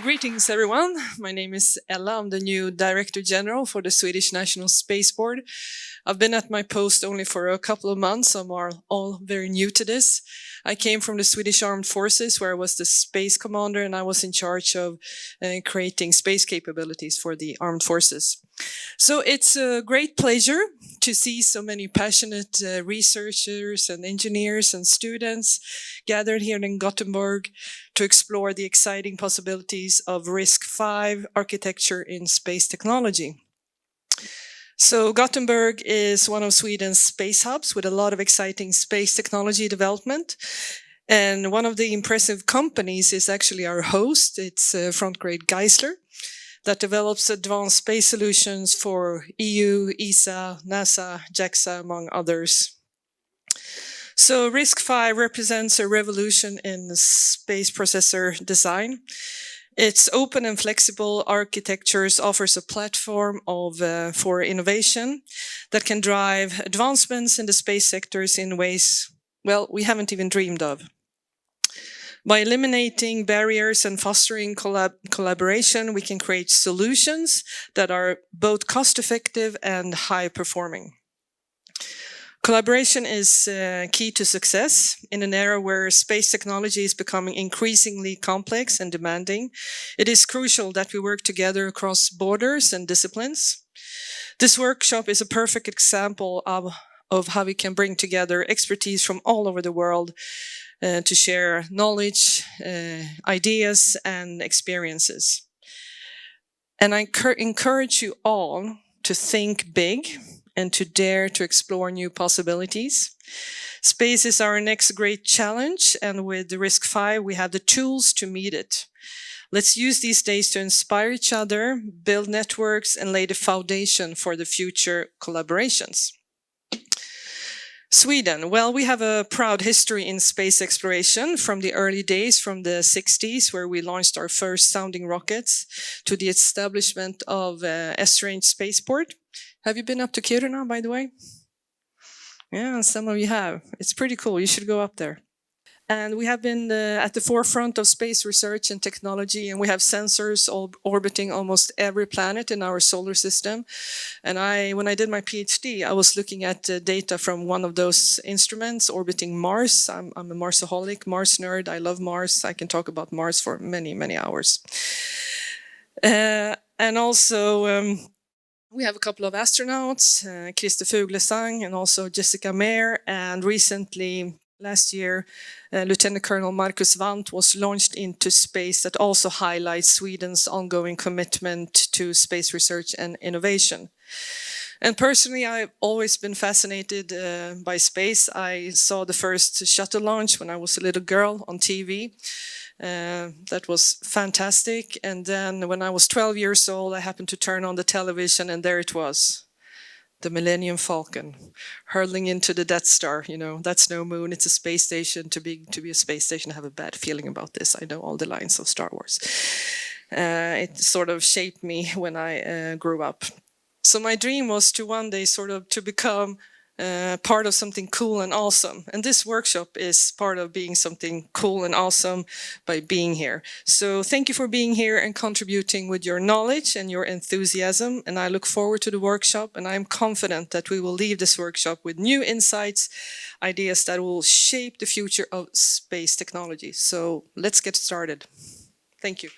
Greetings everyone. My name is Ella. I'm the new Director General for the Swedish National Space Board. I've been at my post only for a couple of months, so I'm all very new to this. I came from the Swedish Armed Forces, where I was the space commander, and I was in charge of creating space capabilities for the armed forces. So it's a great pleasure to see so many passionate researchers and engineers and students gathered here in Gothenburg to explore the exciting possibilities of RISC-V architecture in space technology. So Gothenburg is one of Sweden's space hubs with a lot of exciting space technology development. And one of the impressive companies is actually our host. It's Frontgrade Geisler that develops advanced space solutions for EU, ESA, NASA, JAXA, among others. So RISC-V represents a revolution in space processor design. Its open and flexible architectures offers a platform for innovation that can drive advancements in the space sectors in ways, well, we haven't even dreamed of. By eliminating barriers and fostering collaboration, we can create solutions that are both cost-effective and high-performing. Collaboration is key to success in an era where space technology is becoming increasingly complex and demanding. It is crucial that we work together across borders and disciplines. This workshop is a perfect example of how we can bring together expertise from all over the world to share knowledge, ideas, and experiences. And I encourage you all to think big and to dare to explore new possibilities. Space is our next great challenge, and with the RISC-V, we have the tools to meet it. Let's use these days to inspire each other, build networks, and lay the foundation for the future collaborations. Sweden, well, we have a proud history in space exploration from the early days, from the 60s, where we launched our first sounding rockets, to the establishment of Esrange Spaceport. Have you been up to Kiruna, by the way? Yeah, some of you have. It's pretty cool. You should go up there. And we have been at the forefront of space research and technology, and we have sensors orbiting almost every planet in our solar system. And when I did my PhD, I was looking at data from one of those instruments orbiting Mars. I'm a Marsaholic, Mars nerd. I love Mars. I can talk about Mars for many, many hours. And also, we have a couple of astronauts, Christer Fuglesang and also Jessica Meir, and recently, last year, Lieutenant Colonel Marcus Wandt was launched into space. That also highlights Sweden's ongoing commitment to space research and innovation. And personally, I've always been fascinated by space. I saw the first shuttle launch when I was a little girl on TV. That was fantastic. And then when I was 12 years old, I happened to turn on the television, and there it was. The Millennium Falcon, hurtling into the Death Star. You know, that's no moon, it's a space station. To be a space station, I have a bad feeling about this. I know all the lines of Star Wars. It sort of shaped me when I grew up. So my dream was to one day sort of to become part of something cool and awesome. And this workshop is part of being something cool and awesome by being here. So thank you for being here and contributing with your knowledge and your enthusiasm. And I look forward to the workshop, and I'm confident that we will leave this workshop with new insights, ideas that will shape the future of space technology. So let's get started. Thank you.